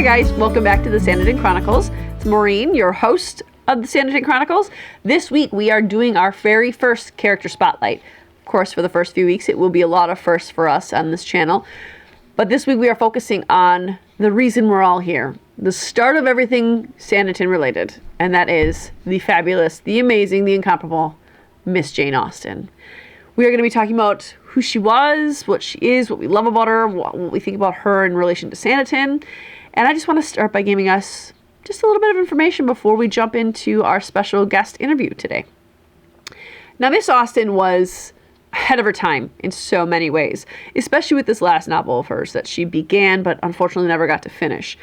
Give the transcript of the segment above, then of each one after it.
guys, welcome back to the Sanditon Chronicles. It's Maureen, your host of the Sanditon Chronicles. This week we are doing our very first character spotlight. Of course, for the first few weeks it will be a lot of firsts for us on this channel. But this week we are focusing on the reason we're all here. The start of everything Sanditon related. And that is the fabulous, the amazing, the incomparable Miss Jane Austen. We are going to be talking about who she was, what she is, what we love about her, what we think about her in relation to Sanditon. And I just want to start by giving us just a little bit of information before we jump into our special guest interview today. Now, Miss Austen was ahead of her time in so many ways, especially with this last novel of hers that she began but unfortunately never got to finish.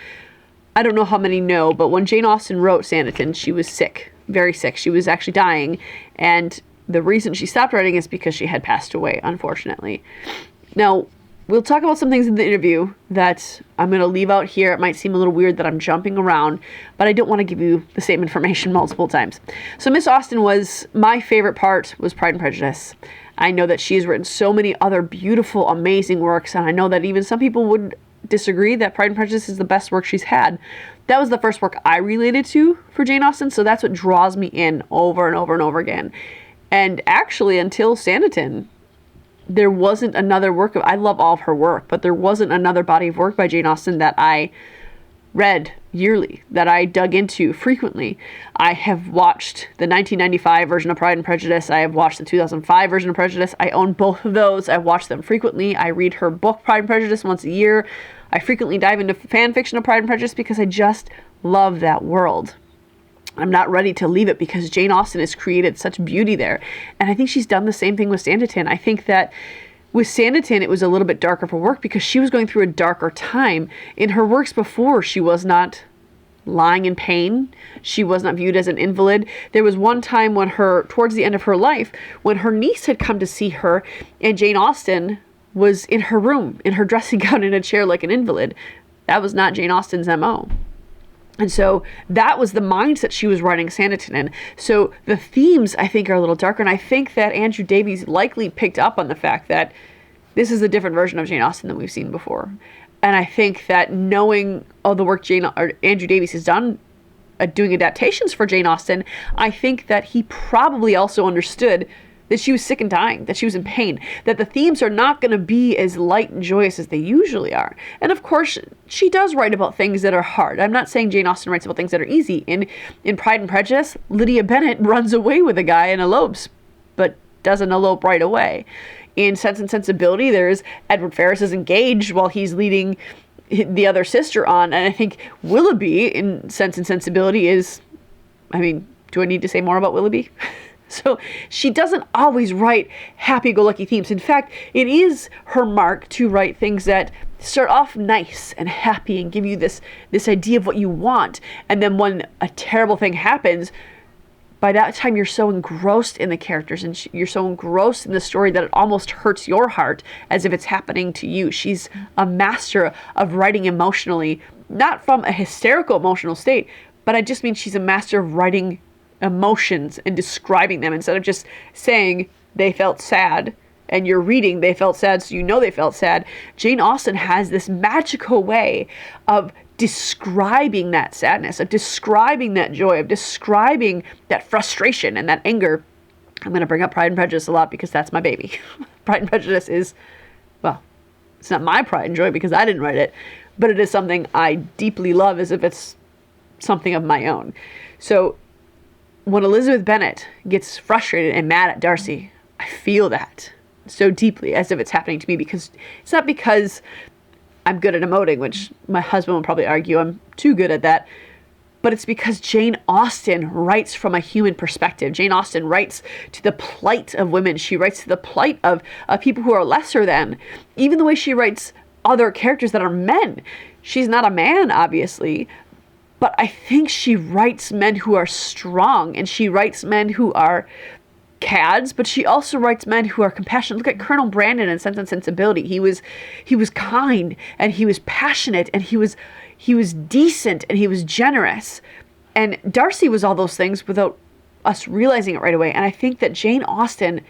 I don't know how many know, but when Jane Austen wrote Sanditon, she was sick, very sick. She was actually dying, and the reason she stopped writing is because she had passed away, unfortunately. Now, we'll talk about some things in the interview that I'm going to leave out here. It might seem a little weird that I'm jumping around, but I don't want to give you the same information multiple times. So Miss Austen was, my favorite part was Pride and Prejudice. I know that she has written so many other beautiful, amazing works, and I know that even some people would disagree that Pride and Prejudice is the best work she's had. That was the first work I related to for Jane Austen, so that's what draws me in over and over and over again. And actually, until Sanditon, there wasn't another work of, I love all of her work, but there wasn't another body of work by Jane Austen that I read yearly, that I dug into frequently. I have watched the 1995 version of Pride and Prejudice. I have watched the 2005 version of Prejudice. I own both of those. I watch them frequently. I read her book, Pride and Prejudice, once a year. I frequently dive into fan fiction of Pride and Prejudice because I just love that world. I'm not ready to leave it because Jane Austen has created such beauty there. And I think she's done the same thing with Sanditon. I think that with Sanditon, it was a little bit darker for work because she was going through a darker time. In her works before, she was not lying in pain. She was not viewed as an invalid. There was one time when towards the end of her life, when her niece had come to see her and Jane Austen was in her room, in her dressing gown in a chair like an invalid. That was not Jane Austen's MO. And so that was the mindset she was writing Sanditon in. So the themes, I think, are a little darker. And I think that Andrew Davies likely picked up on the fact that this is a different version of Jane Austen than we've seen before. And I think that knowing all the work Andrew Davies has done doing adaptations for Jane Austen, I think that he probably also understood that she was sick and dying, that she was in pain, that the themes are not going to be as light and joyous as they usually are. And of course, she does write about things that are hard. I'm not saying Jane Austen writes about things that are easy. In Pride and Prejudice, Lydia Bennet runs away with a guy and elopes, but doesn't elope right away. In Sense and Sensibility, there's Edward Ferrars is engaged while he's leading the other sister on. And I think Willoughby in Sense and Sensibility is, do I need to say more about Willoughby? So she doesn't always write happy-go-lucky themes. In fact, it is her mark to write things that start off nice and happy and give you this idea of what you want. And then when a terrible thing happens, by that time you're so engrossed in the characters and you're so engrossed in the story that it almost hurts your heart as if it's happening to you. She's a master of writing emotionally, not from a hysterical emotional state, but I just mean she's a master of writing emotions and describing them instead of just saying they felt sad and you're reading they felt sad so you know they felt sad. Jane Austen has this magical way of describing that sadness, of describing that joy, of describing that frustration and that anger. I'm going to bring up Pride and Prejudice a lot because that's my baby. Pride and Prejudice is, well, it's not my pride and joy because I didn't write it, but it is something I deeply love as if it's something of my own. So when Elizabeth Bennet gets frustrated and mad at Darcy, I feel that so deeply as if it's happening to me because it's not because I'm good at emoting, which my husband will probably argue I'm too good at that, but it's because Jane Austen writes from a human perspective. Jane Austen writes to the plight of women. She writes to the plight of people who are lesser than. Even the way she writes other characters that are men. She's not a man, obviously, but I think she writes men who are strong, and she writes men who are cads, but she also writes men who are compassionate. Look at Colonel Brandon in Sense and Sensibility. He was kind, and he was passionate, and he was decent, and he was generous. And Darcy was all those things without us realizing it right away. And I think that Jane Austen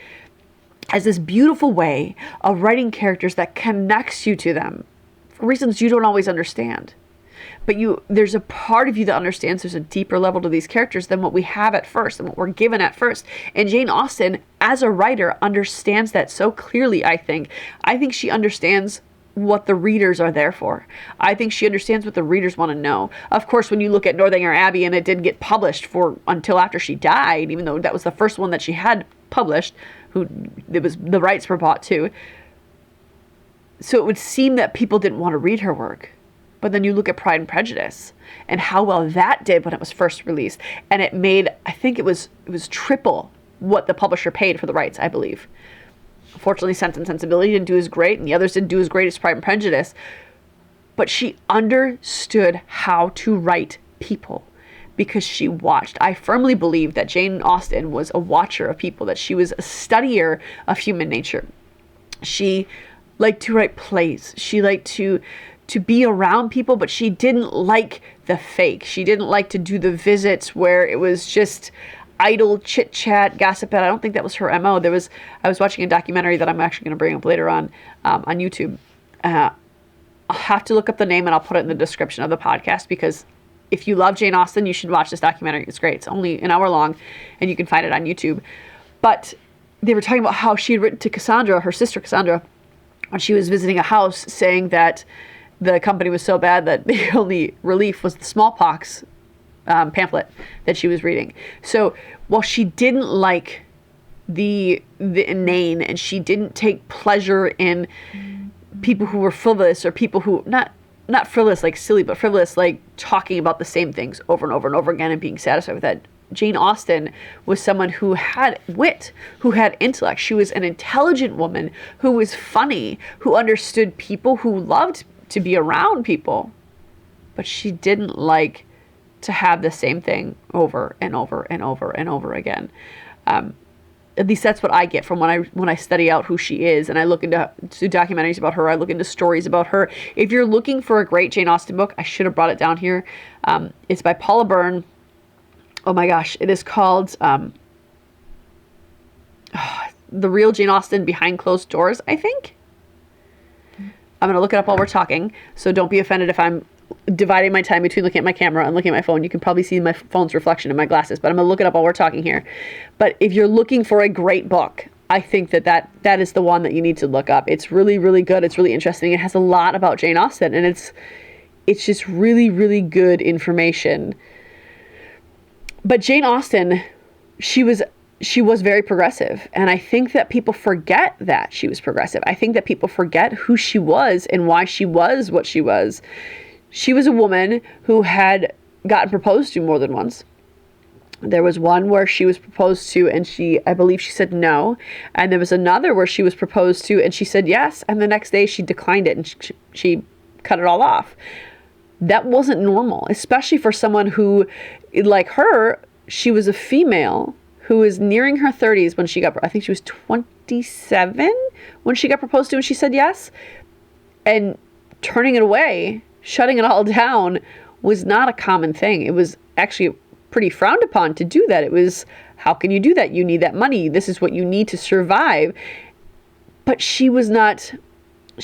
has this beautiful way of writing characters that connects you to them for reasons you don't always understand. but there's a part of you that understands there's a deeper level to these characters than what we have at first and what we're given at first. And Jane Austen, as a writer, understands that so clearly, I think. I think she understands what the readers are there for. I think she understands what the readers want to know. Of course, when you look at Northanger Abbey, and it didn't get published until after she died, even though that was the first one that she had published, the rights were bought too. So it would seem that people didn't want to read her work. But then you look at Pride and Prejudice and how well that did when it was first released. And it made, I think it was triple what the publisher paid for the rights, I believe. Unfortunately, Sense and Sensibility didn't do as great, and the others didn't do as great as Pride and Prejudice. But she understood how to write people because she watched. I firmly believe that Jane Austen was a watcher of people, that she was a studier of human nature. She liked to write plays. She liked to be around people, but she didn't like the fake. She didn't like to do the visits where it was just idle chit chat, gossip. And I don't think that was her MO. I was watching a documentary that I'm actually going to bring up later on YouTube. I'll have to look up the name and I'll put it in the description of the podcast, because if you love Jane Austen, you should watch this documentary. It's great. It's only an hour long and you can find it on YouTube. But they were talking about how she had written to Cassandra, her sister Cassandra, when she was visiting a house, saying that the company was so bad that the only relief was the smallpox pamphlet that she was reading. So while she didn't like the inane, and she didn't take pleasure in people who were frivolous, or people who not frivolous like silly, but frivolous like talking about the same things over and over and over again and being satisfied with that, Jane Austen was someone who had wit, who had intellect. She was an intelligent woman who was funny, who understood people, who loved to be around people. But she didn't like to have the same thing over and over and over and over again. At least that's what I get from when I study out who she is, and I look into documentaries about her. I look into stories about her. If you're looking for a great Jane Austen book, I should have brought it down here. It's by Paula Byrne. Oh my gosh, it is called The Real Jane Austen Behind Closed Doors, I think. I'm going to look it up while we're talking, so don't be offended if I'm dividing my time between looking at my camera and looking at my phone. You can probably see my phone's reflection in my glasses, but I'm going to look it up while we're talking here. But if you're looking for a great book, I think that is the one that you need to look up. It's really, really good. It's really interesting. It has a lot about Jane Austen, and it's just really, really good information. But Jane Austen, she was very progressive. And I think that people forget that she was progressive. I think that people forget who she was and why she was what she was. She was a woman who had gotten proposed to more than once. There was one where she was proposed to and I believe she said no. And there was another where she was proposed to and she said yes. And the next day she declined it and she cut it all off. That wasn't normal, especially for someone who, like her, she was a female who was nearing her 30s when she I think she was 27 when she got proposed to and she said yes. And turning it away, shutting it all down was not a common thing. It was actually pretty frowned upon to do that. It was, how can you do that? You need that money. This is what you need to survive. But she was not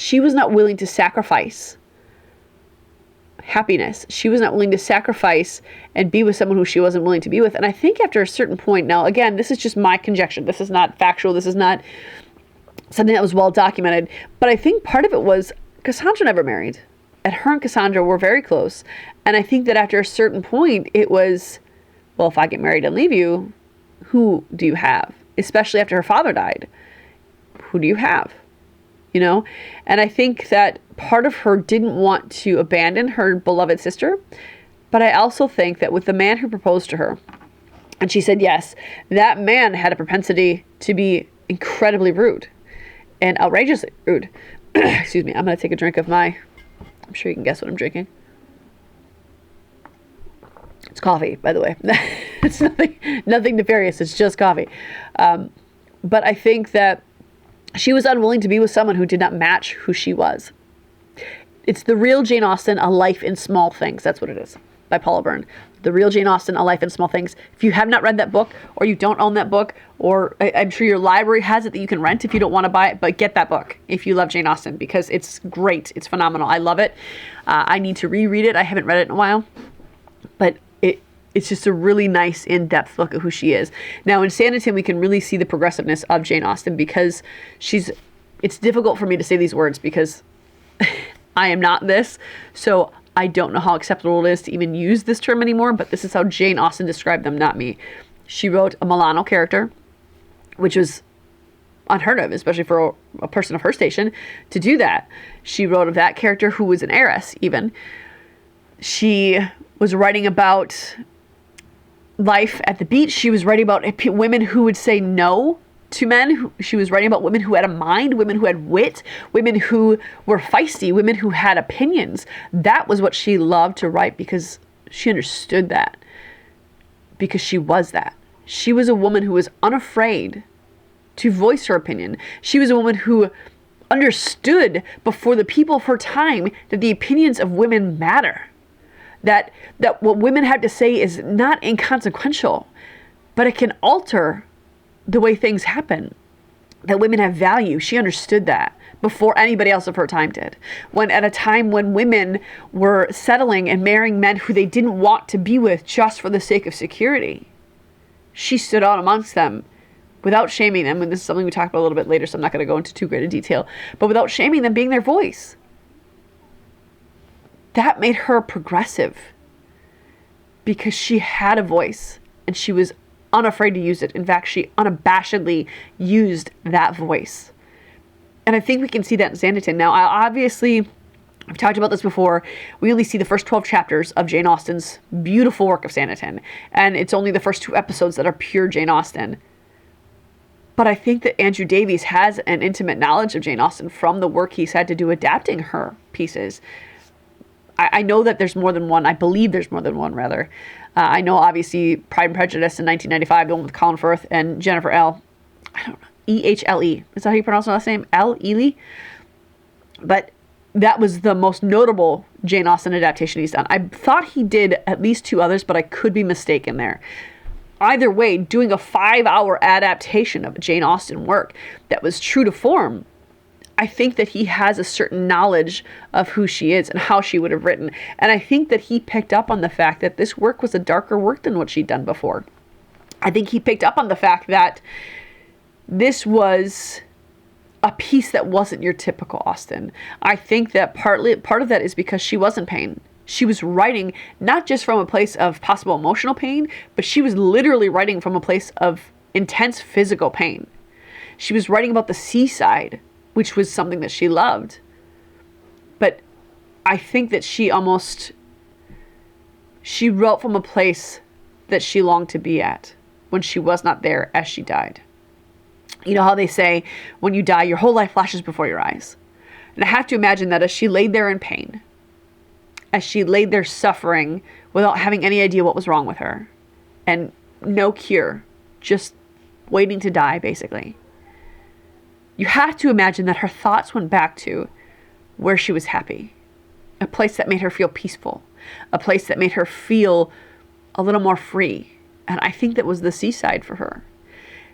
willing to sacrifice happiness. She was not willing to sacrifice and be with someone who she wasn't willing to be with. And I think after a certain point, now again, this is just my conjecture. This is not factual. This is not something that was well documented. But I think part of it was Cassandra never married. And her and Cassandra were very close. And I think that after a certain point, it was, well, if I get married and leave you, who do you have? Especially after her father died. Who do you have? You know? And I think that part of her didn't want to abandon her beloved sister. But I also think that with the man who proposed to her, and she said yes, that man had a propensity to be incredibly rude and outrageously rude. Excuse me, I'm going to take a drink of I'm sure you can guess what I'm drinking. It's coffee, by the way. It's nothing nefarious. It's just coffee. But I think that she was unwilling to be with someone who did not match who she was. It's the real Jane Austen, a life in small things. That's what it is. by Paula Byrne. The Real Jane Austen, A Life in Small Things. If you have not read that book, or you don't own that book, or I'm sure your library has it that you can rent if you don't want to buy it, but get that book if you love Jane Austen, because it's great. It's phenomenal. I love it. I need to reread it. I haven't read it in a while, but it's just a really nice in-depth look at who she is. Now in Sanditon, we can really see the progressiveness of Jane Austen, because it's difficult for me to say these words because I am not this, so I don't know how acceptable it is to even use this term anymore, but this is how Jane Austen described them, not me. She wrote a Milano character, which was unheard of, especially for a person of her station to do that. She wrote of that character who was an heiress, even. She was writing about life at the beach. She was writing about women who would say no to men. She was writing about women who had a mind, women who had wit, women who were feisty, women who had opinions. That was what she loved to write, because she understood that, because she was that. She was a woman who was unafraid to voice her opinion. She was a woman who understood before the people of her time that the opinions of women matter. That what women have to say is not inconsequential, but it can alter the way things happen, that women have value. She understood that before anybody else of her time did. When at a time when women were settling and marrying men who they didn't want to be with just for the sake of security, she stood out amongst them without shaming them. And this is something we talk about a little bit later, so I'm not going to go into too great a detail, but without shaming them, being their voice. That made her progressive, because she had a voice and she was unafraid to use it. In fact, she unabashedly used that voice. And I think we can see that in Sanditon. Now, I've talked about this before. We only see the first 12 chapters of Jane Austen's beautiful work of Sanditon. And it's only the first 2 episodes that are pure Jane Austen. But I think that Andrew Davies has an intimate knowledge of Jane Austen from the work he's had to do adapting her pieces. I know that there's more than one. I believe there's more than one, rather. I know, obviously, Pride and Prejudice in 1995, the one with Colin Firth and Jennifer L. I don't know. E-H-L-E. Is that how you pronounce her last name? Ely? But that was the most notable Jane Austen adaptation he's done. I thought he did at least 2 others, but I could be mistaken there. Either way, doing a 5-hour adaptation of a Jane Austen work that was true to form, I think that he has a certain knowledge of who she is and how she would have written. And I think that he picked up on the fact that this work was a darker work than what she'd done before. I think he picked up on the fact that this was a piece that wasn't your typical Austen. I think that part of that is because she was in pain. She was writing not just from a place of possible emotional pain, but she was literally writing from a place of intense physical pain. She was writing about the seaside, which was something that she loved. But I think that she wrote from a place that she longed to be at when she was not there as she died. You know how they say, when you die, your whole life flashes before your eyes. And I have to imagine that as she laid there in pain, as she laid there suffering without having any idea what was wrong with her, and no cure, just waiting to die, basically. You have to imagine that her thoughts went back to where she was happy, a place that made her feel peaceful, a place that made her feel a little more free. And I think that was the seaside for her.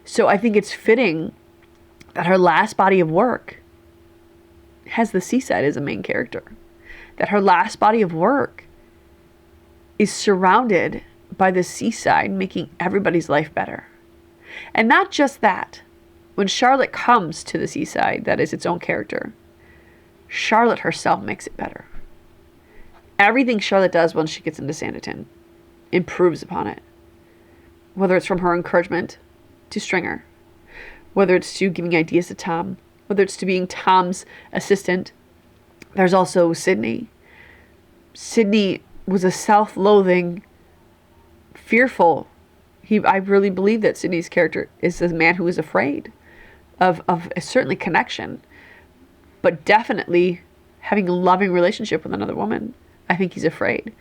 So I think it's fitting that her last body of work has the seaside as a main character, that her last body of work is surrounded by the seaside, making everybody's life better. And not just that. When Charlotte comes to the seaside, that is its own character, Charlotte herself makes it better. Everything Charlotte does once she gets into Sanditon improves upon it. Whether it's from her encouragement to Stringer, whether it's to giving ideas to Tom, whether it's to being Tom's assistant. There's also Sydney. Sydney was a self-loathing, fearful. I really believe that Sydney's character is a man who is afraid of certainly connection, but definitely having a loving relationship with another woman. I think he's afraid.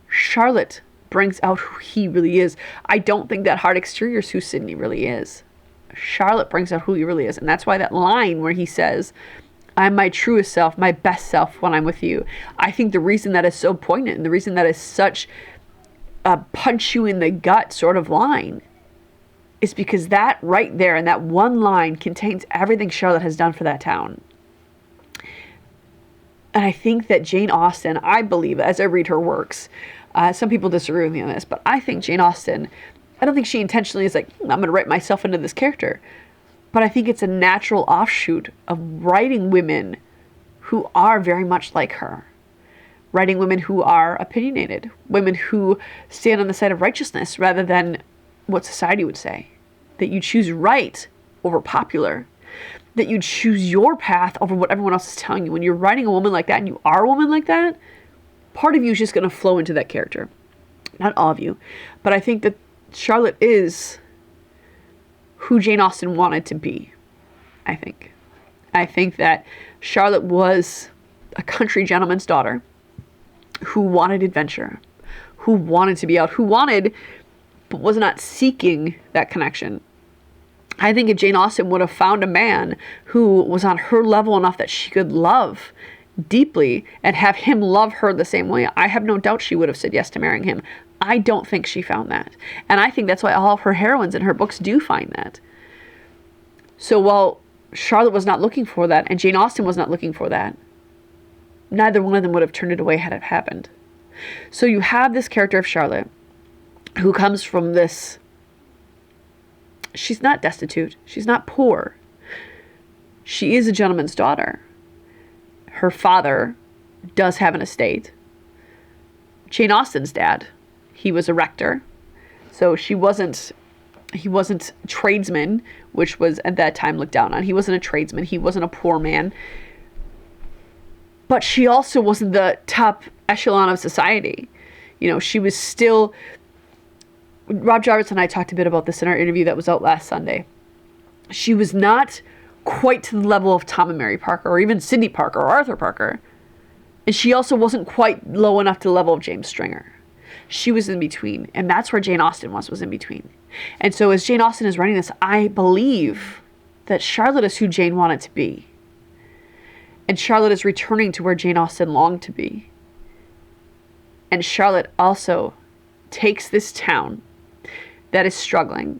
Charlotte brings out who he really is. I don't think that hard exterior is who Sydney really is. Charlotte brings out who he really is. And that's why that line where he says, I'm my truest self, my best self when I'm with you. I think the reason that is so poignant and the reason that is such a punch you in the gut sort of line is because that right there and that one line contains everything Charlotte has done for that town. And I think that Jane Austen, I believe, as I read her works, some people disagree with me on this, but I think Jane Austen, I don't think she intentionally is like, I'm going to write myself into this character. But I think it's a natural offshoot of writing women who are very much like her. Writing women who are opinionated. Women who stand on the side of righteousness rather than what society would say. That you choose right over popular. That you choose your path over what everyone else is telling you. When you're writing a woman like that and you are a woman like that, part of you is just going to flow into that character. Not all of you. But I think that Charlotte is who Jane Austen wanted to be, I think. I think that Charlotte was a country gentleman's daughter who wanted adventure, who wanted to be out, who wanted, but was not seeking that connection. I think if Jane Austen would have found a man who was on her level enough that she could love deeply and have him love her the same way, I have no doubt she would have said yes to marrying him. I don't think she found that. And I think that's why all of her heroines in her books do find that. So while Charlotte was not looking for that and Jane Austen was not looking for that, neither one of them would have turned it away had it happened. So you have this character of Charlotte who comes from this, she's not destitute, she's not poor. She is a gentleman's daughter. Her father does have an estate. Jane Austen's dad, he was a rector. So he wasn't tradesman, which was at that time looked down on. He wasn't a tradesman. He wasn't a poor man. But she also wasn't the top echelon of society. You know, she was still... Rob Jarvis and I talked a bit about this in our interview that was out last Sunday. She was not quite to the level of Tom and Mary Parker, or even Sidney Parker, or Arthur Parker. And she also wasn't quite low enough to the level of James Stringer. She was in between. And that's where Jane Austen was in between. And so as Jane Austen is writing this, I believe that Charlotte is who Jane wanted to be. And Charlotte is returning to where Jane Austen longed to be. And Charlotte also takes this town that is struggling.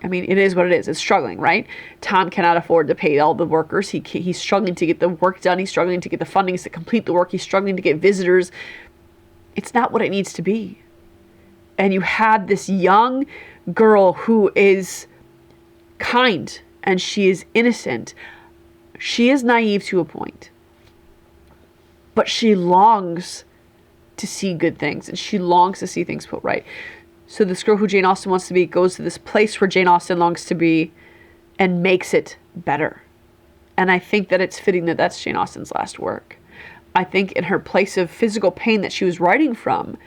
I mean, it is what it is. It's struggling, right? Tom cannot afford to pay all the workers. He's struggling to get the work done. He's struggling to get the fundings to complete the work. He's struggling to get visitors. It's not what it needs to be. And you have this young girl who is kind and she is innocent. She is naive to a point. But she longs to see good things and she longs to see things put right. So this girl who Jane Austen wants to be goes to this place where Jane Austen longs to be and makes it better. And I think that it's fitting that that's Jane Austen's last work. I think in her place of physical pain that she was writing from,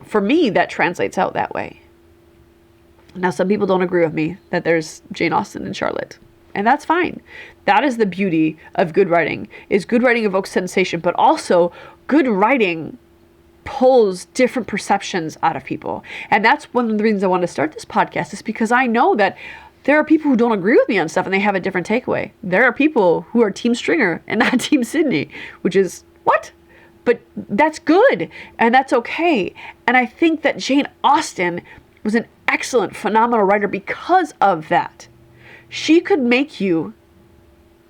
for me, that translates out that way. Now, some people don't agree with me that there's Jane Austen and Charlotte. And that's fine. That is the beauty of good writing, is good writing evokes sensation, but also good writing pulls different perceptions out of people. And that's one of the reasons I wanted to start this podcast, is because I know that there are people who don't agree with me on stuff and they have a different takeaway. There are people who are Team Stringer and not Team Sidney, which is, what? But that's good and that's okay. And I think that Jane Austen was an excellent, phenomenal writer because of that. She could make you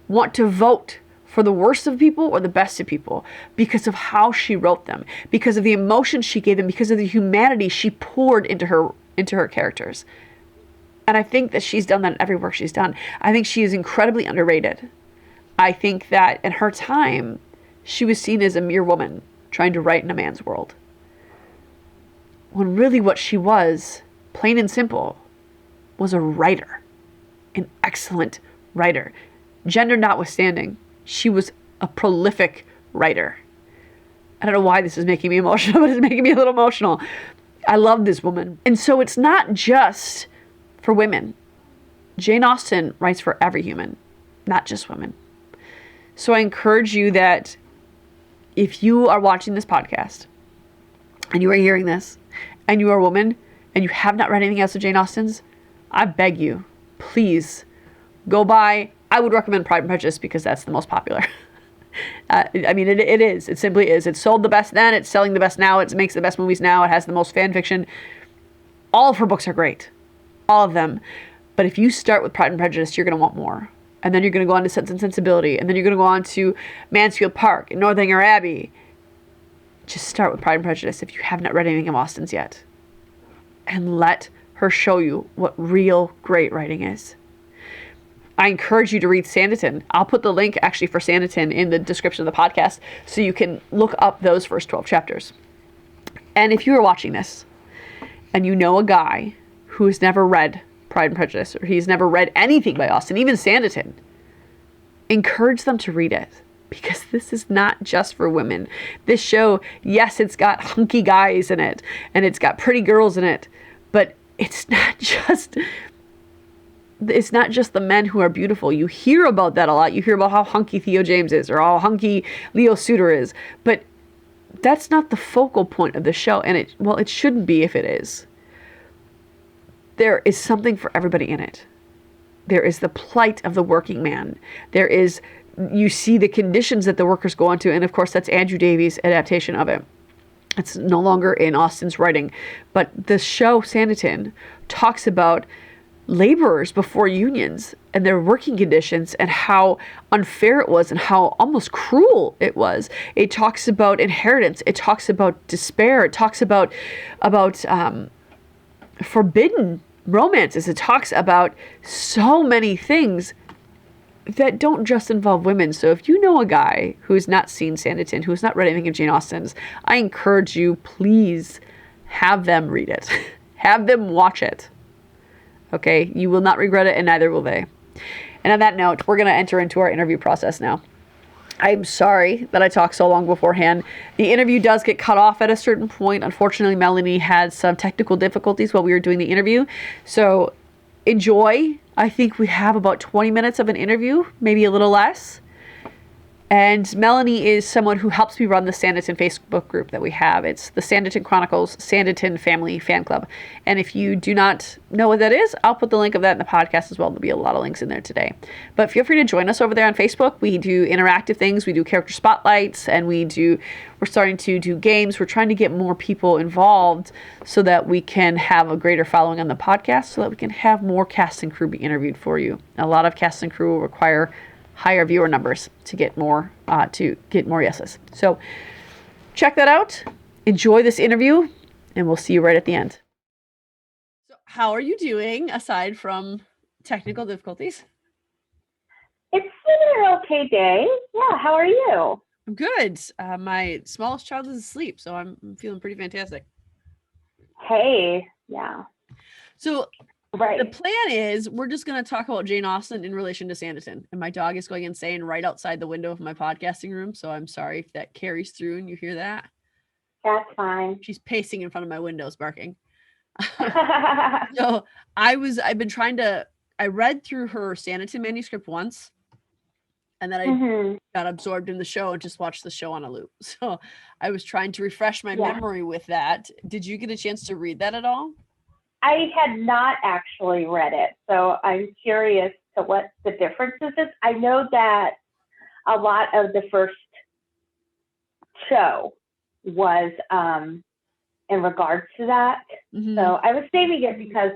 want to vote for the worst of people or the best of people because of how she wrote them, because of the emotion she gave them, because of the humanity she poured into her characters. And I think that she's done that in every work she's done. I think she is incredibly underrated. I think that in her time, she was seen as a mere woman trying to write in a man's world. When really what she was, plain and simple, was a writer. An excellent writer. Gender notwithstanding, she was a prolific writer. I don't know why this is making me emotional, but it's making me a little emotional. I love this woman. And so it's not just for women. Jane Austen writes for every human, not just women. So I encourage you that if you are watching this podcast and you are hearing this and you are a woman and you have not read anything else of Jane Austen's, I beg you, please go buy I would recommend Pride and Prejudice because that's the most popular. I mean, it is. It simply is. It's sold the best then. It's selling the best now. It makes the best movies now. It has the most fan fiction. All of her books are great. All of them. But if you start with Pride and Prejudice, you're going to want more. And then you're going to go on to Sense and Sensibility. And then you're going to go on to Mansfield Park and Northanger Abbey. Just start with Pride and Prejudice if you have not read anything of Austen's yet. And let her show you what real great writing is. I encourage you to read Sanditon. I'll put the link actually for Sanditon in the description of the podcast so you can look up those first 12 chapters. And if you are watching this and you know a guy who has never read Pride and Prejudice or he's never read anything by Austen, even Sanditon, encourage them to read it because this is not just for women. This show, yes, it's got hunky guys in it and it's got pretty girls in it, but it's not just the men who are beautiful. You hear about that a lot. You hear about how hunky Theo James is or how hunky Leo Suter is. But that's not the focal point of the show. And it shouldn't be if it is. There is something for everybody in it. There is the plight of the working man. You see the conditions that the workers go into. And of course, that's Andrew Davies' adaptation of it. It's no longer in Austen's writing. But the show, Sanditon, talks about laborers before unions and their working conditions and how unfair it was and how almost cruel it was. It talks about inheritance. It talks about despair. It talks about forbidden romances. It talks about so many things that don't just involve women. So if you know a guy who's not seen Sanditon, who's not read anything of Jane Austen's, I encourage you, please have them read it. Have them watch it. Okay, you will not regret it, and neither will they. And on that note, we're going to enter into our interview process now. I'm sorry that I talked so long beforehand. The interview does get cut off at a certain point. Unfortunately, Melanie had some technical difficulties while we were doing the interview. So enjoy. I think we have about 20 minutes of an interview, maybe a little less. And Melanie is someone who helps me run the Sanditon Facebook group that we have. It's the Sanditon Chronicles Sanditon Family Fan Club. And if you do not know what that is, I'll put the link of that in the podcast as well. There'll be a lot of links in there today. But feel free to join us over there on Facebook. We do interactive things. We do character spotlights, and we're starting to do games. We're trying to get more people involved so that we can have a greater following on the podcast, so that we can have more cast and crew be interviewed for you. A lot of cast and crew will require higher viewer numbers to get more yeses. So check that out. Enjoy this interview, and we'll see you right at the end. So how are you doing aside from technical difficulties? It's been an okay day. Yeah, how are you? I'm good. My smallest child is asleep, so I'm feeling pretty fantastic. Hey, yeah. So right. The plan is we're just going to talk about Jane Austen in relation to Sanditon. And my dog is going insane right outside the window of my podcasting room. So I'm sorry if that carries through and you hear that. That's fine. She's pacing in front of my windows barking. So I read through her Sanditon manuscript once. And then I got absorbed in the show and just watched the show on a loop. So I was trying to refresh my memory with that. Did you get a chance to read that at all? I had not actually read it, so I'm curious to what the difference is. I know that a lot of the first show was in regards to that. Mm-hmm. So I was saving it because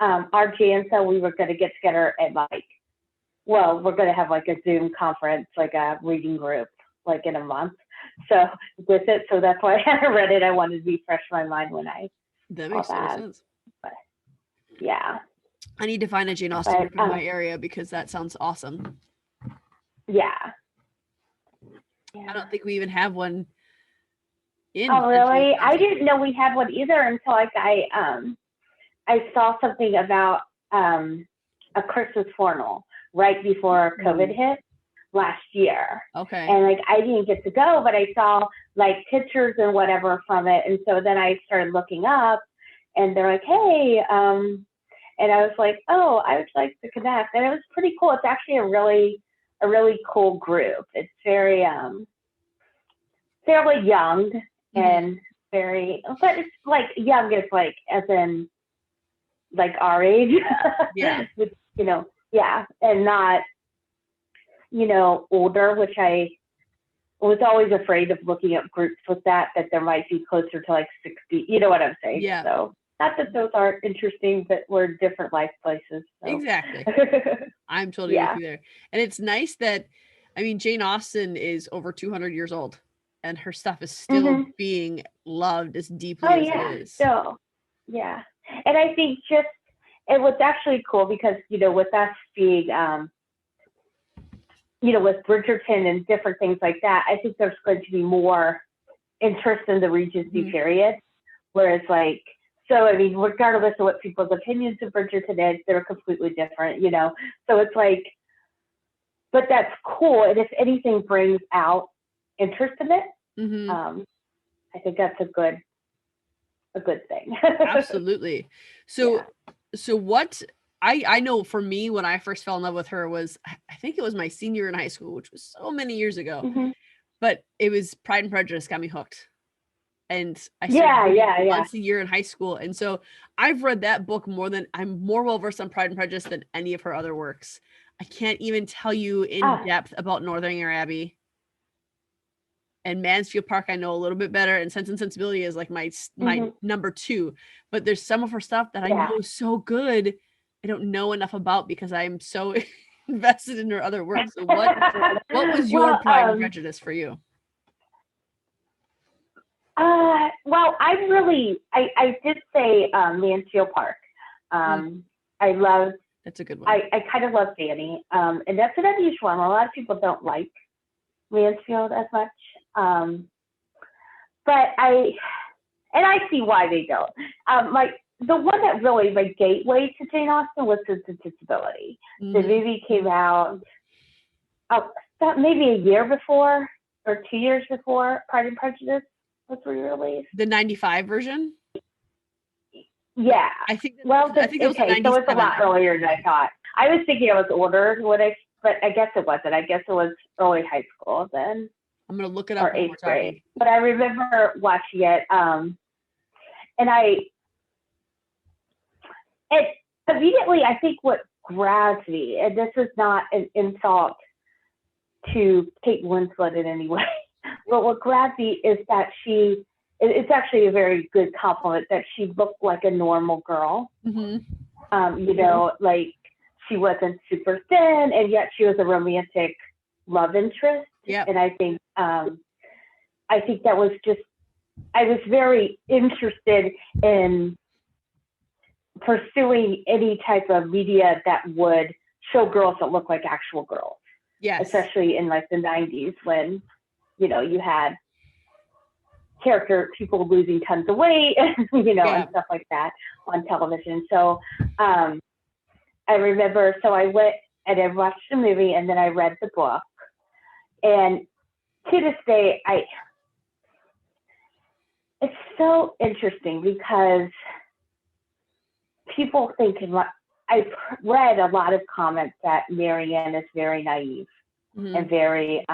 our JASNA, we were going to get together and we're going to have like a Zoom conference, like a reading group, like in a month. So with it, so that's why I hadn't read it. I wanted to refresh my mind when I that makes total sense. But, yeah. I need to find a Jane Austen group in my area because that sounds awesome. Yeah. I don't think we even have one in. Oh, really? I didn't know we had one either until I saw something about a Christmas formal right before COVID hit last year. Okay. And I didn't get to go, but I saw pictures and whatever from it. And so then I started looking up and they're like, hey, and I was like, oh, I would like to connect. And it was pretty cool. It's actually a really cool group. It's very fairly young and very, but it's young is as in our age. Yeah. Yeah. And not older, which I was always afraid of looking at groups with that there might be closer to like 60, you know what I'm saying? Yeah. So not that those aren't interesting, but we're different life places. So. Exactly. I'm totally with you there. And it's nice that, I mean, Jane Austen is over 200 years old and her stuff is still being loved as deeply as it is. Still. Yeah. And I think it was actually cool because, with us being, with Bridgerton and different things like that, I think there's going to be more interest in the Regency period. Whereas so, I mean, regardless of what people's opinions of Bridgerton is, they're completely different, So it's but that's cool. And if anything brings out interest in it, I think that's a good thing. Absolutely. So what I know for me, when I first fell in love with her was, I think it was my senior in high school, which was so many years ago, but it was Pride and Prejudice got me hooked. And I started once a year in high school. And so I've read that book I'm more well-versed on Pride and Prejudice than any of her other works. I can't even tell you in depth about Northanger Abbey. And Mansfield Park, I know a little bit better. And Sense and Sensibility is like my number 2. But there's some of her stuff that I know is so good, I don't know enough about because I'm so invested in her other work. So what was your Pride and Prejudice for you? Well, I did say Mansfield Park. I loved. That's a good one. I kind of love Fanny, and that's an unusual one. A lot of people don't like Mansfield as much, but I see why they don't. The one that really my gateway to Jane Austen was Sense and Sensibility. The movie came out about maybe a year before or 2 years before Pride and Prejudice was re-released. The 95 version? Yeah. I think that so was the 97. So it's a lot earlier than I thought. I was thinking it was older but I guess it wasn't. I guess it was early high school then. I'm going to look it up. Or 8th grade. But I remember watching it, and immediately I think what grabs me, and this is not an insult to Kate Winslet in any way, but what grabs me is that it's actually a very good compliment that she looked like a normal girl. She wasn't super thin, and yet she was a romantic love interest. Yep. And I think that was I was very interested in pursuing any type of media that would show girls that look like actual girls. Yes. Especially in the 90s when, you had people losing tons of weight, and stuff like that on television. So I remember, I went and I watched the movie and then I read the book. And to this day, it's so interesting because people think, I've read a lot of comments that Marianne is very naive and very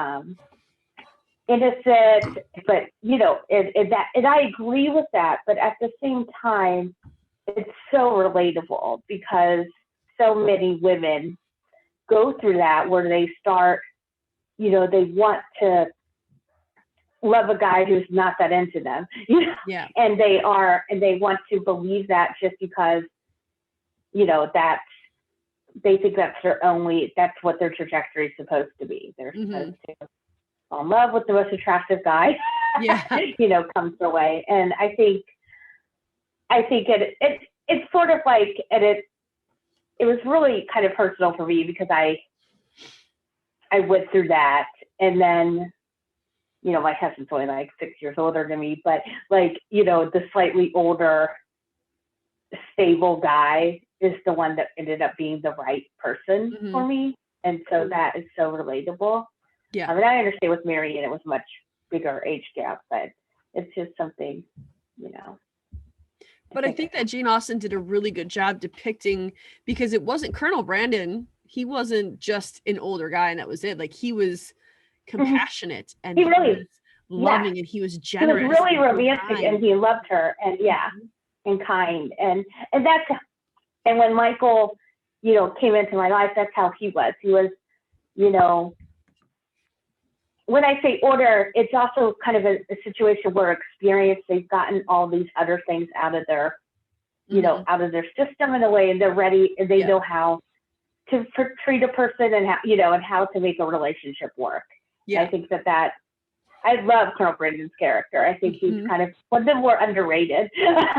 innocent, but and I agree with that. But at the same time, it's so relatable because so many women go through that where they start, they want to love a guy who's not that into them, Yeah. and they want to believe that just because, that's they think that's what their trajectory is supposed to be. They're supposed to fall in love with the most attractive guy, comes their way. And I think it's sort of like, and it was really kind of personal for me because I went through that, and then, my husband's only 6 years older than me, but the slightly older, stable guy is the one that ended up being the right person for me. And so that is so relatable. Yeah. I mean, I understand with Mary and it was much bigger age gap, but it's just something, But I think that Jane Austen did a really good job depicting, because it wasn't Colonel Brandon. He wasn't just an older guy and that was it. He was compassionate and he was loving and he was generous. He was really romantic and he loved her and and kind. And when Michael, came into my life, that's how he was. He was, when I say order, it's also kind of a situation where experience, they've gotten all these other things out of their, you know, out of their system in a way, and they're ready, and they know how to treat a person, and how, you know, and how to make a relationship work. Yeah. I think that I love Colonel Brandon's character. I think he's kind of one of the more underrated.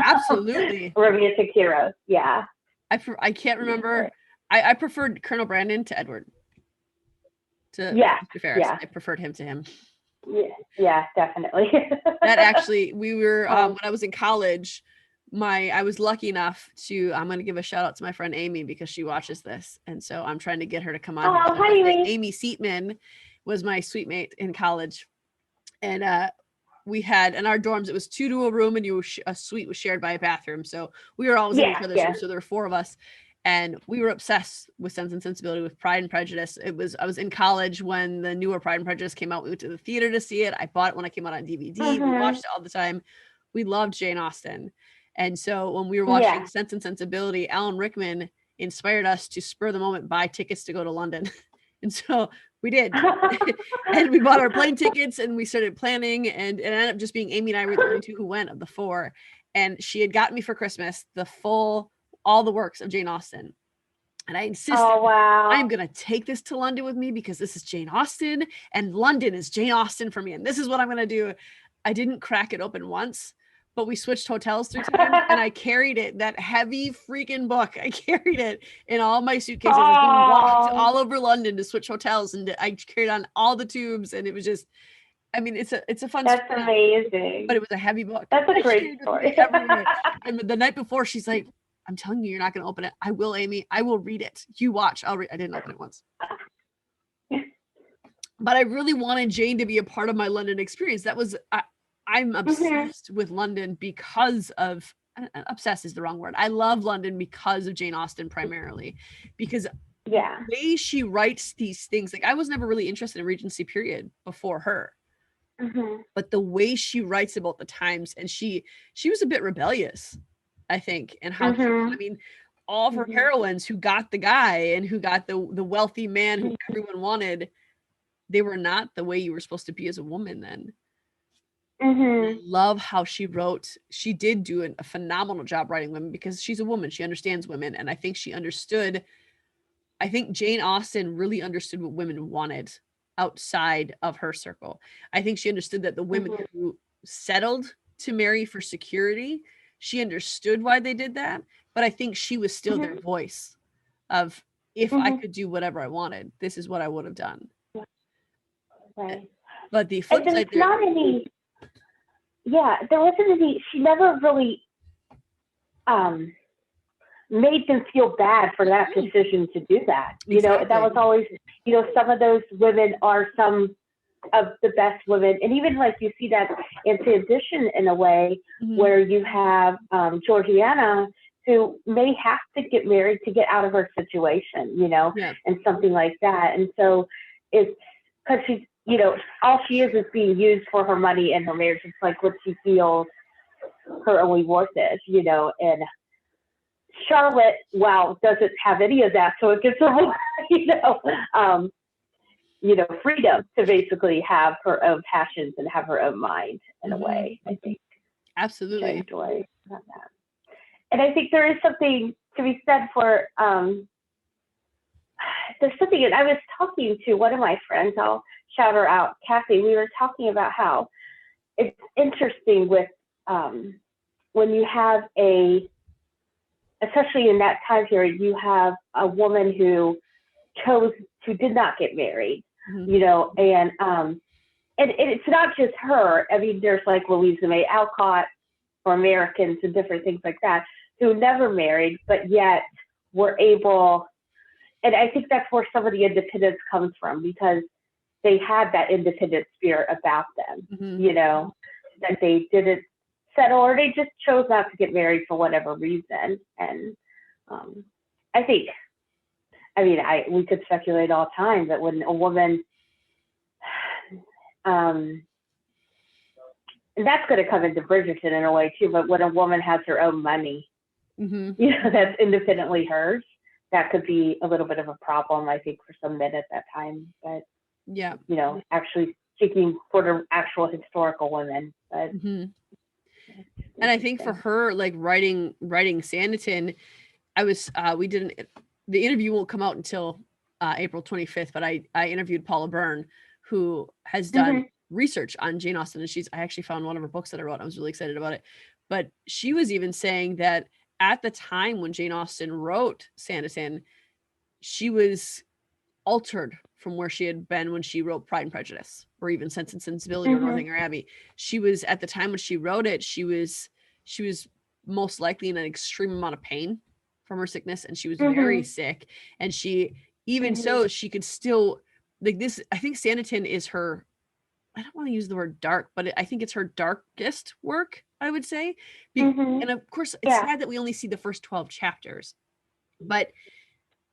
Absolutely. Romantic heroes. Yeah. I can't remember. I preferred Colonel Brandon to Edward. Mr. Ferris. I preferred him to him. Yeah, definitely. That actually, we were when I was in college, I was lucky enough to, I'm going to give a shout out to my friend Amy because she watches this, and so I'm trying to get her to come on. Oh, hi, Amy. Amy Seatman was my suite mate in college, and we had in our dorms, it was 2 to a room, and a suite was shared by a bathroom, so we were always in each other's rooms. So there were 4 of us. And we were obsessed with Sense and Sensibility, with Pride and Prejudice. I was in college when the newer Pride and Prejudice came out. We went to the theater to see it. I bought it when it came out on DVD. We watched it all the time. We loved Jane Austen. And so when we were watching Sense and Sensibility, Alan Rickman inspired us to spur the moment buy tickets to go to London. And so we did. And we bought our plane tickets, and we started planning, and it ended up just being Amy and I were the only 2 who went of the 4. And she had gotten me for Christmas all the works of Jane Austen. And I insisted, I'm going to take this to London with me because this is Jane Austen, and London is Jane Austen for me. And this is what I'm going to do. I didn't crack it open once, but we switched hotels 3 times, and I carried it, that heavy freaking book. I carried it in all my suitcases. We walked all over London to switch hotels, and I carried on all the tubes. And it was just, I mean, it's a fun story. That's amazing. But it was a heavy book. That's a great story. And the night before, she's like, I'm telling you, you're not going to open it. I will, Amy. I will read it. You watch. I didn't open it once. But I really wanted Jane to be a part of my London experience. That was, I'm obsessed with London because of, obsessed is the wrong word. I love London because of Jane Austen primarily. Because the way she writes these things, like I was never really interested in Regency period before her. But the way she writes about the times, and she was a bit rebellious, I think, and how I mean, all of her heroines who got the guy and who got the wealthy man who everyone wanted, they were not the way you were supposed to be as a woman then. I love how she wrote. She did do a phenomenal job writing women because she's a woman. She understands women, and I think she understood. I think Jane Austen really understood what women wanted outside of her circle. I think she understood that the women who settled to marry for security, she understood why they did that, but I think she was still their voice of, if I could do whatever I wanted, this is what I would have done. Right. But the flip side, there wasn't any, she never really made them feel bad for that decision to do that. You know, that was always, you know, some of those women are some of the best women, and even like you see that in Sanditon in a way, where you have Georgiana, who may have to get married to get out of her situation, you know, and something like that. And so it's because she's, you know, all she is being used for her money and her marriage. It's like what she feels her only worth is, you know. And Charlotte, doesn't have any of that, so it gives her more, you know, freedom to basically have her own passions and have her own mind in a way, I think. Absolutely. I enjoy that. And I think there is something to be said for, there's something, and I was talking to one of my friends, I'll shout her out, Kathy. We were talking about how it's interesting with when you have especially in that time period, you have a woman who did not get married, you know, and it's not just her. I mean, there's like Louisa May Alcott for Americans and different things like that who never married, but yet were able, and I think that's where some of the independence comes from, because they had that independent spirit about them, you know, that they didn't settle, or they just chose not to get married for whatever reason. And I think, I mean, we could speculate all the time that when a woman, and that's going to come into Bridgerton in a way too, but when a woman has her own money, you know, that's independently hers, that could be a little bit of a problem, I think, for some men at that time. But, you know, actually speaking for the actual historical women. But and I think for her, like writing Sanditon, the interview won't come out until April 25th, but I interviewed Paula Byrne, who has done research on Jane Austen, and I actually found one of her books that I wrote. I was really excited about it. But she was even saying that at the time when Jane Austen wrote Sanditon, she was altered from where she had been when she wrote Pride and Prejudice, or even Sense and Sensibility or Northanger Abbey. She was, at the time when she wrote it, she was most likely in an extreme amount of pain from her sickness, and she was very sick. And she, even so, she could still, like this, I think Sanditon is her, I don't want to use the word dark, but I think it's her darkest work, I would say. And of course, it's sad that we only see the first 12 chapters, but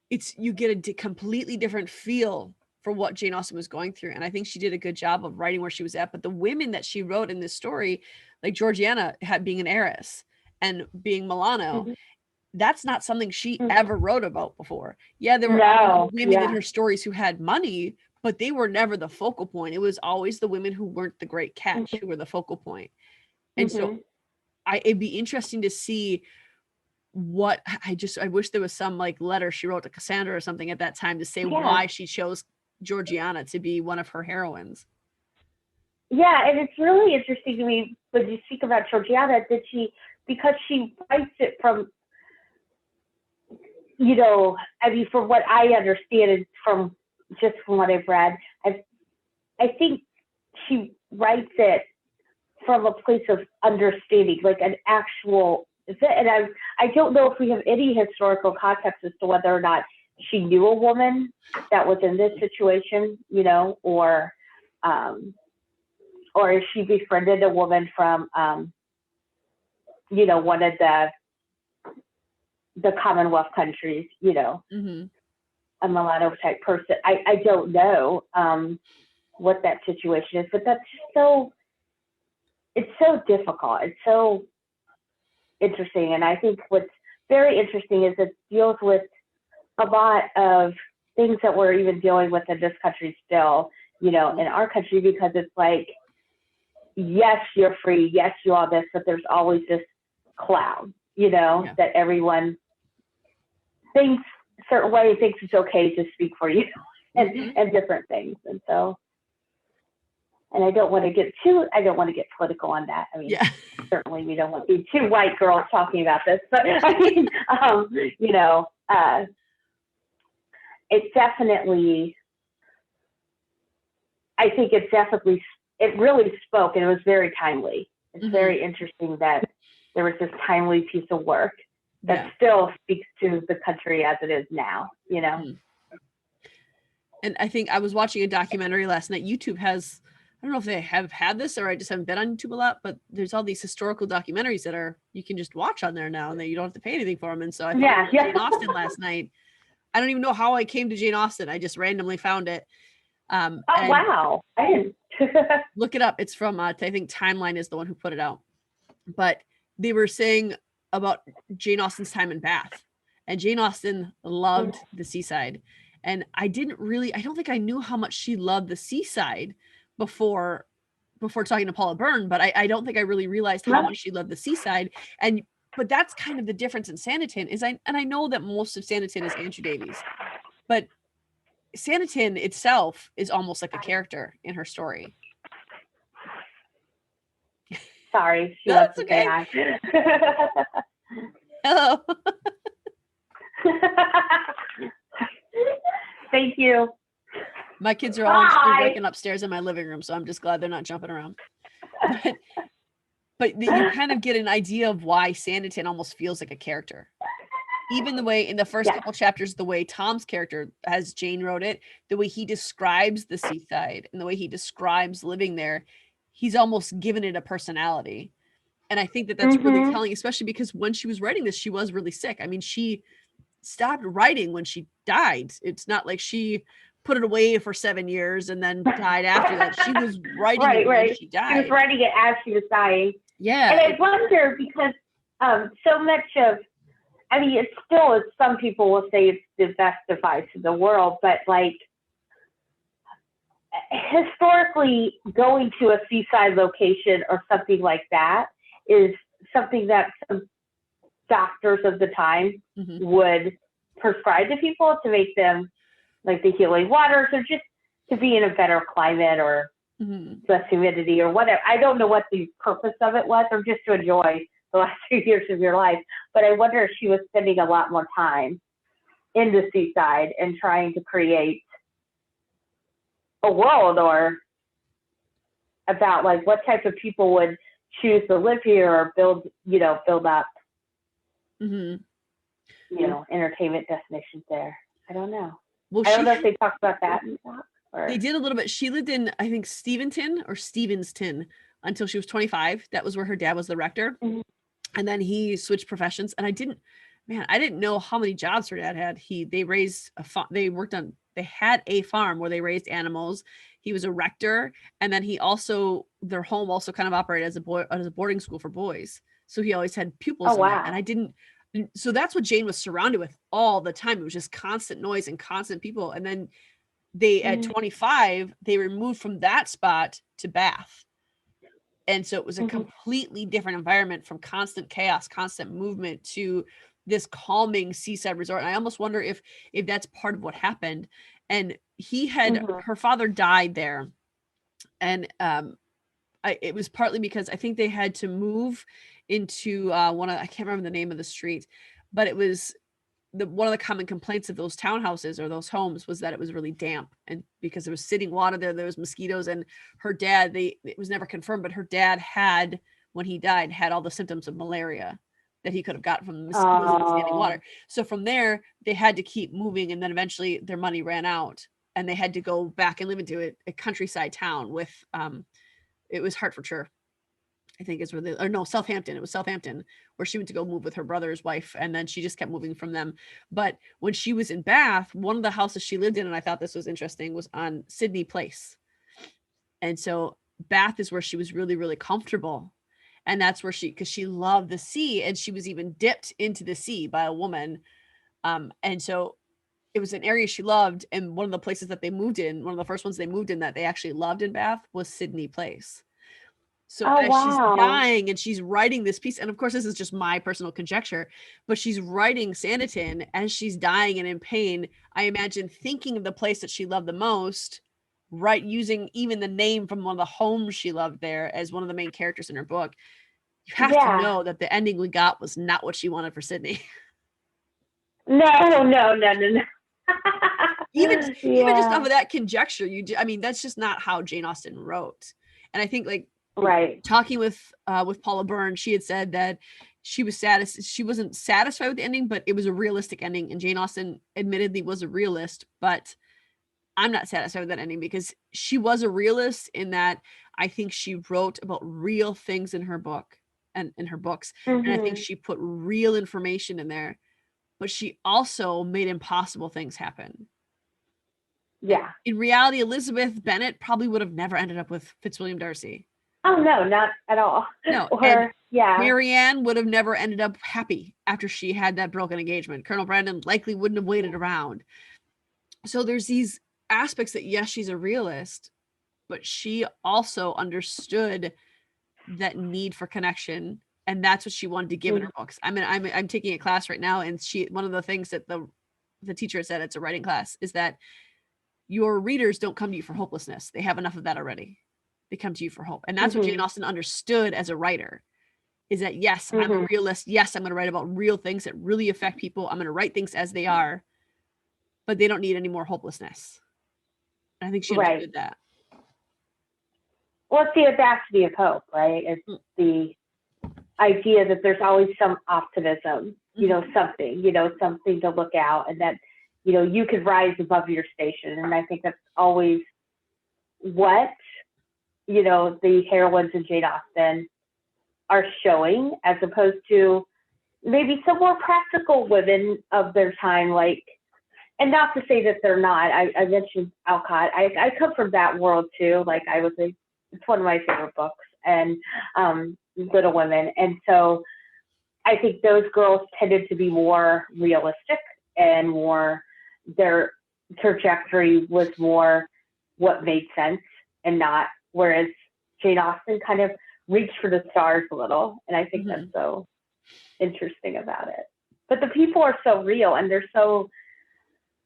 you get a completely different feel for what Jane Austen was going through. And I think she did a good job of writing where she was at. But the women that she wrote in this story, like Georgiana being an heiress and being Milano, that's not something she ever wrote about before. Yeah, there were women in her stories who had money, but they were never the focal point. It was always the women who weren't the great catch who were the focal point. And so it'd be interesting to see what I wish there was some like letter she wrote to Cassandra or something at that time to say why she chose Georgiana to be one of her heroines. Yeah, and it's really interesting to me when you speak about Georgiana that because she writes it from, I mean, from what I understand and from what I've read, I think she writes it from a place of understanding, like an actual. And I don't know if we have any historical context as to whether or not she knew a woman that was in this situation, or if she befriended a woman from, one of the Commonwealth countries, a mulatto type person. I don't know what that situation is, but it's so difficult. It's so interesting. And I think what's very interesting is it deals with a lot of things that we're even dealing with in this country still, in our country, because it's like, yes, you're free. Yes, you all this, but there's always this cloud, that everyone thinks a certain way, thinks it's okay to speak for you and different things. And so, and I don't want to get political on that. I mean, certainly we don't want to be two white girls talking about this, but I mean, it definitely, I think it really spoke, and it was very timely. It's very interesting that there was this timely piece of work that still speaks to the country as it is now, And I think I was watching a documentary last night. YouTube has, I don't know if they have had this or I just haven't been on YouTube a lot, but there's all these historical documentaries that you can just watch on there now and that you don't have to pay anything for them. And so I found Jane Austen last night. I don't even know how I came to Jane Austen. I just randomly found it. Wow. I didn't. Look it up. It's from, I think Timeline is the one who put it out. But they were saying about Jane Austen's time in Bath. And Jane Austen loved the seaside. And I don't think I knew how much she loved the seaside before talking to Paula Byrne, but I don't think I really realized how much she loved the seaside. But that's kind of the difference in Sanditon and I know that most of Sanditon is Andrew Davies, but Sanditon itself is almost like a character in her story. Sorry, she That's okay. Hello. Thank you. My kids are all working upstairs in my living room, so I'm just glad they're not jumping around. But you kind of get an idea of why Sanditon almost feels like a character. Even the way in the first couple chapters, the way Tom's character, as Jane wrote it, the way he describes the seaside and the way he describes living there, he's almost given it a personality. And I think that's really telling, especially because when she was writing this, she was really sick. I mean, she stopped writing when she died. It's not like she put it away for 7 years and then died after that. She was writing it when she died. She was writing it as she was dying. Yeah. And I wonder because so much of, I mean, it's still, some people will say it's the best device in the world, but like, historically, going to a seaside location or something like that is something that some doctors of the time would prescribe to people to make them like the healing waters, or just to be in a better climate, or less humidity, or whatever. I don't know what the purpose of it was, or just to enjoy the last few years of your life. But I wonder if she was spending a lot more time in the seaside and trying to create a world, or about like what type of people would choose to live here, or build up, entertainment destinations there. I don't know. Well, I don't know if they talked about that in the book. They did a little bit. She lived in, I think, Stevenston until she was 25. That was where her dad was the rector. And then he switched professions. And I didn't know how many jobs her dad had. They had a farm where they raised animals. He was a rector. And then their home also kind of operated as a boarding school for boys. So he always had pupils. Oh, wow. And so that's what Jane was surrounded with all the time. It was just constant noise and constant people. And then at 25, they were moved from that spot to Bath. And so it was a completely different environment, from constant chaos, constant movement, to this calming seaside resort. And I almost wonder if that's part of what happened. And her father died there. And it was partly because I think they had to move into I can't remember the name of the street, but it was one of the common complaints of those townhouses or those homes was that it was really damp, and because there was sitting water there was mosquitoes. And her dad, it was never confirmed, but her dad when he died, had all the symptoms of malaria that he could have gotten from the mosquitoes in the standing water. So from there, they had to keep moving, and then eventually their money ran out, and they had to go back and live into a countryside town with it was Hertfordshire, I think is where Southampton. It was Southampton where she went to go move with her brother's wife. And then she just kept moving from them. But when she was in Bath, one of the houses she lived in, and I thought this was interesting, was on Sydney Place. And so Bath is where she was really, really comfortable. And that's where because she loved the sea, and she was even dipped into the sea by a woman. And so it was an area she loved. And one of the places that they moved in, one of the first ones they moved in that they actually loved in Bath, was Sydney Place. So as she's dying and she's writing this piece, and of course this is just my personal conjecture, but she's writing Sanditon as she's dying and in pain. I imagine thinking of the place that she loved the most, right, using even the name from one of the homes she loved there as one of the main characters in her book. You have to know that the ending we got was not what she wanted for Sydney. No. even just off of that conjecture, that's just not how Jane Austen wrote. And I think talking with Paula Byrne, she had said that she wasn't satisfied with the ending, but it was a realistic ending. And Jane Austen admittedly was a realist, but I'm not satisfied with that ending, because she was a realist in that I think she wrote about real things in her book and in her books. And I think she put real information in there, but she also made impossible things happen. Yeah. In reality, Elizabeth Bennet probably would have never ended up with Fitzwilliam Darcy. Oh, no, not at all. No. Marianne would have never ended up happy after she had that broken engagement. Colonel Brandon likely wouldn't have waited around. So there's these aspects that, yes, she's a realist, but she also understood that need for connection. And that's what she wanted to give in her books. I'm taking a class right now, and one of the things that the teacher said, it's a writing class, is that your readers don't come to you for hopelessness. They have enough of that already. They come to you for hope. And that's what Jane Austen understood as a writer, is that, yes, I'm a realist. Yes, I'm going to write about real things that really affect people. I'm going to write things as they are, but they don't need any more hopelessness. And I think she understood that. Well, it's the audacity of hope, right? It's the idea that there's always some optimism, something to look out, and that, you could rise above your station. And I think that's always what, the heroines in Jane Austen are showing, as opposed to maybe some more practical women of their time, and not to say that they're not. I mentioned Alcott. I come from that world too. It's one of my favorite books, and Little Women. And so I think those girls tended to be more realistic, and their trajectory was more what made sense and not, whereas Jane Austen kind of reached for the stars a little. And I think that's so interesting about it. But the people are so real, and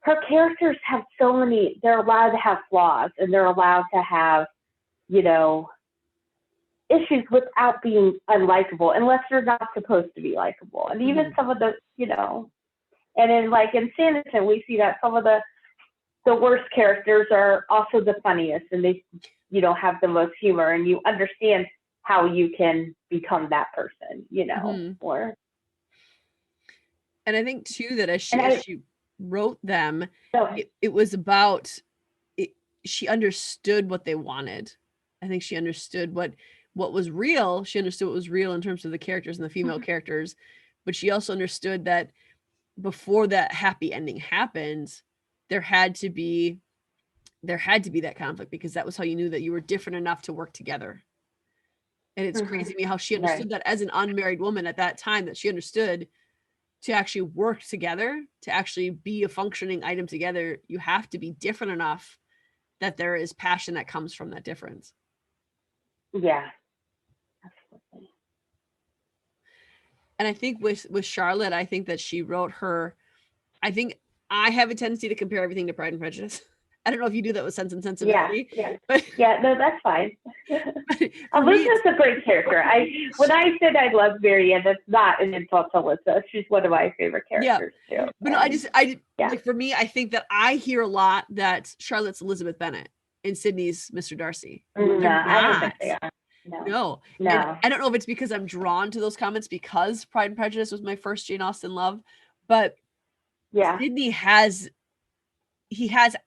her characters have so many, they're allowed to have flaws, and they're allowed to have, you know, issues without being unlikable, unless they're not supposed to be likable. And even some of the, you know, and in Sanditon, we see that some of the worst characters are also the funniest, and they, you know, have the most humor, and you understand how you can become that person, you know, or. And I think too that as she wrote them, it was about it. She understood what they wanted. I think she understood what was real. She understood what was real in terms of the characters and the female characters, but she also understood that before that happy ending happened, there had to be that conflict, because that was how you knew that you were different enough to work together. And it's crazy to me how she understood that as an unmarried woman at that time, that she understood to actually work together, to actually be a functioning item together, you have to be different enough that there is passion that comes from that difference. Yeah. Absolutely. And I think with Charlotte, I think that she wrote her, I think I have a tendency to compare everything to Pride and Prejudice. I don't know if you do that with Sense and Sensibility. Yeah. But, no, that's fine. Alyssa's a great character. When I said I love Marianne, that's not an insult to Alyssa. She's one of my favorite characters too. But no, like, for me, I think that I hear a lot that Charlotte's Elizabeth Bennet and Sydney's Mr. Darcy. No, I don't think they are. No. And I don't know if it's because I'm drawn to those comments because Pride and Prejudice was my first Jane Austen love, but Sydney has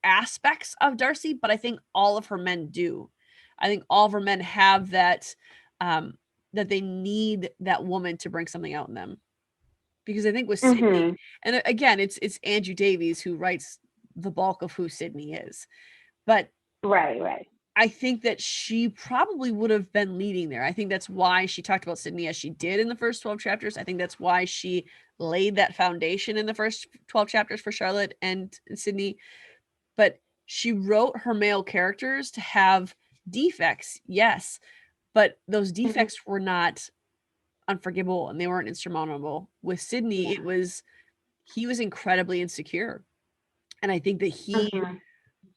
aspects of Darcy, but I think all of her men do. I think all of her men have that, that they need that woman to bring something out in them. Because I think with Sydney, and again, it's Andrew Davies who writes the bulk of who Sydney is. But right. I think that she probably would have been leading there. I think that's why she talked about Sydney as she did in the first 12 chapters. I think that's why she laid that foundation in the first 12 chapters for Charlotte and Sydney. But she wrote her male characters to have defects, yes, but those defects were not unforgivable and they weren't insurmountable. With Sydney, he was incredibly insecure. And I think that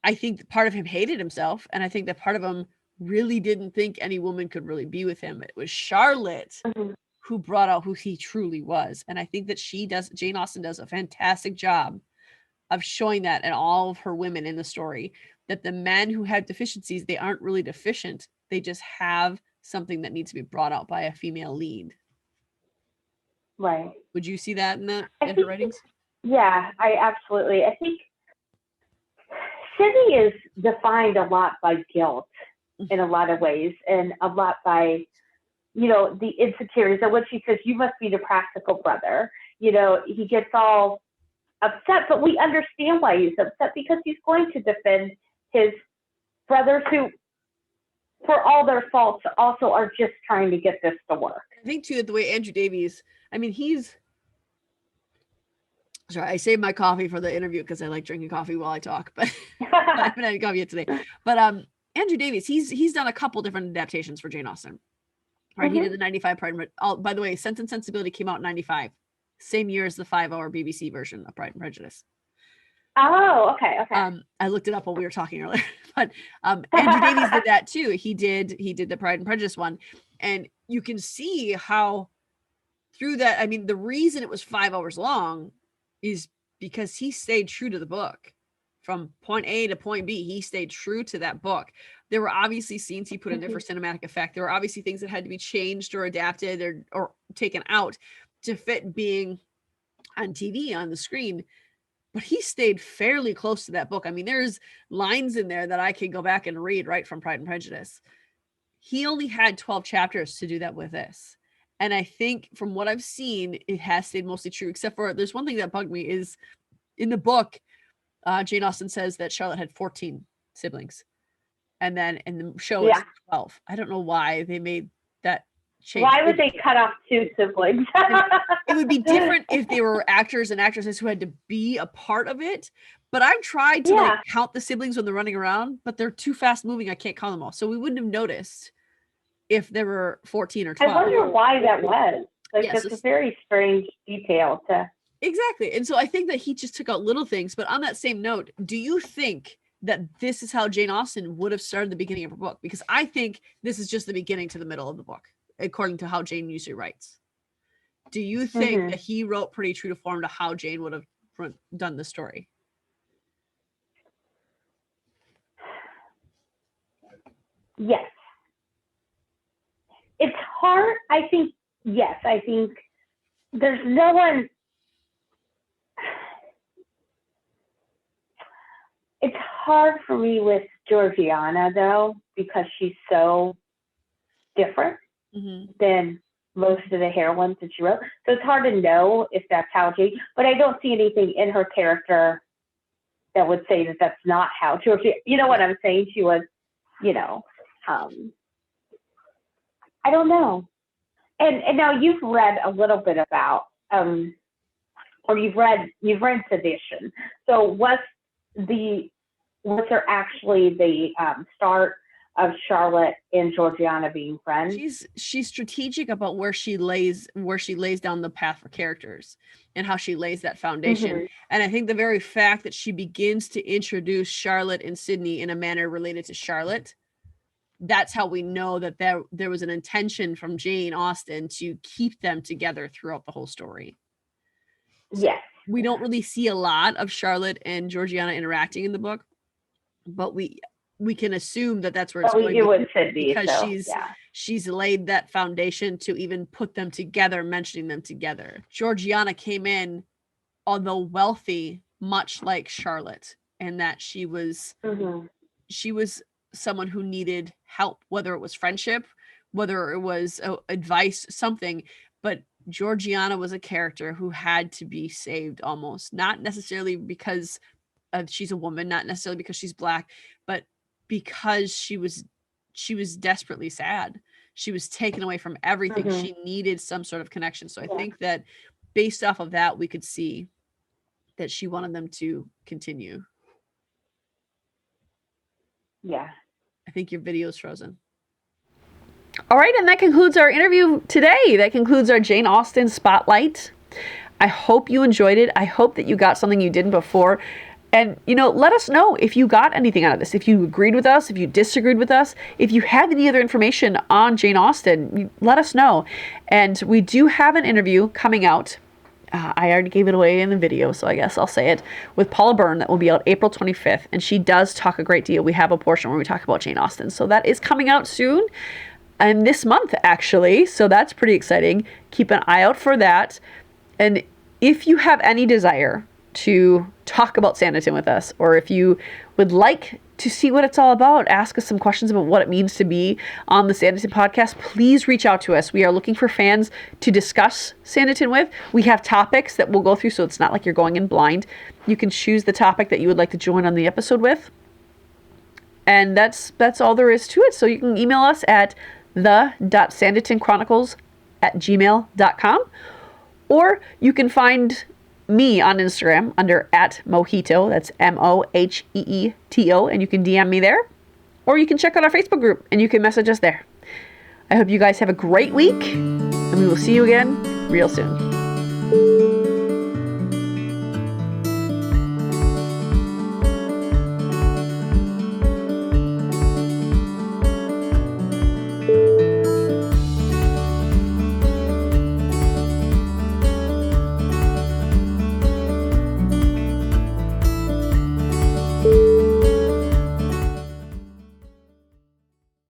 I think part of him hated himself, and I think that part of him really didn't think any woman could really be with him. It was Charlotte who brought out who he truly was. And I think that Jane Austen does a fantastic job of showing that in all of her women in the story, that the men who have deficiencies, they aren't really deficient. They just have something that needs to be brought out by a female lead. Right. Would you see that in her writings? Yeah, I absolutely. I think Sydney is defined a lot by guilt in a lot of ways, and a lot by, you know, the insecurities. And when she says, you must be the practical brother, you know, he gets all upset, but we understand why he's upset, because he's going to defend his brothers who, for all their faults, also are just trying to get this to work. I think too that the way Andrew Davies, I mean, sorry, I saved my coffee for the interview because I like drinking coffee while I talk, but I haven't had coffee yet today. But Andrew Davies, he's done a couple different adaptations for Jane Austen. Right, he did the 95 Pride and Prejudice. By the way, Sense and Sensibility came out in 95, same year as the 5-hour BBC version of Pride and Prejudice. Oh, okay. I looked it up while we were talking earlier, but Andrew Davies did that too. He did the Pride and Prejudice one, and you can see how through that. I mean, the reason it was 5 hours long is because he stayed true to the book. From point A to point B, he stayed true to that book. There were obviously scenes he put in there for cinematic effect. There were obviously things that had to be changed or adapted or taken out to fit being on TV, on the screen. But he stayed fairly close to that book. I mean, there's lines in there that I can go back and read right from Pride and Prejudice. He only had 12 chapters to do that with this. And I think from what I've seen, it has stayed mostly true, except for there's one thing that bugged me is in the book, Jane Austen says that Charlotte had 14 siblings. And then in the show, it's 12. I don't know why they made that change. Why would they cut off 2 siblings? It would be different if they were actors and actresses who had to be a part of it. But I've tried to like count the siblings when they're running around, but they're too fast moving. I can't count them all. So we wouldn't have noticed if there were 14 or 12. I wonder why that was. Like, that's a very strange detail to. Exactly. And so I think that he just took out little things. But on that same note, do you think that this is how Jane Austen would have started the beginning of her book? Because I think this is just the beginning to the middle of the book, according to how Jane usually writes. Do you think that he wrote pretty true to form to how Jane would have done the story? Yes. It's hard. I think, yes, I think there's no one. It's hard for me with Georgiana, though, because she's so different than most of the heroines that she wrote. So it's hard to know if that's how Jane, but I don't see anything in her character that would say that that's not how Georgiana, you know what I'm saying? She was, you know, I don't know. And now you've read a little bit about, or you've read Sanditon. So was there actually the start of Charlotte and Georgiana being friends? She's strategic about where she lays down the path for characters and how she lays that foundation. And I think the very fact that she begins to introduce Charlotte and Sydney in a manner related to Charlotte, that's how we know that there was an intention from Jane Austen to keep them together throughout the whole story. Yes. We don't really see a lot of Charlotte and Georgiana interacting in the book, but we can assume that that's where it's going with Sydney, because she's laid that foundation to even put them together, mentioning them together. Georgiana came in, although wealthy, much like Charlotte, and that she was someone who needed help, whether it was friendship, whether it was advice, something. But Georgiana was a character who had to be saved, almost not necessarily because she's a woman, not necessarily because she's Black, but because she was desperately sad. She was taken away from everything. She needed some sort of connection. So I think that based off of that, we could see that she wanted them to continue. Yeah. I think your video's frozen. All right, and that concludes our interview today. That concludes our Jane Austen Spotlight. I hope you enjoyed it. I hope that you got something you didn't before. And, let us know if you got anything out of this, if you agreed with us, if you disagreed with us, if you have any other information on Jane Austen, let us know. And we do have an interview coming out. I already gave it away in the video, so I guess I'll say it, with Paula Byrne that will be out April 25th. And she does talk a great deal. We have a portion where we talk about Jane Austen. So that is coming out soon. And this month, actually. So that's pretty exciting. Keep an eye out for that. And if you have any desire to talk about Sanditon with us, or if you would like to see what it's all about, ask us some questions about what it means to be on the Sanditon podcast, please reach out to us. We are looking for fans to discuss Sanditon with. We have topics that we'll go through, so it's not like you're going in blind. You can choose the topic that you would like to join on the episode with. And that's all there is to it. So you can email us at the.sanditonchronicles@gmail.com, or you can find me on Instagram under @Mohito. That's MOHEETO, and you can DM me there, or you can check out our Facebook group and you can message us there. I hope you guys have a great week, and we will see you again real soon.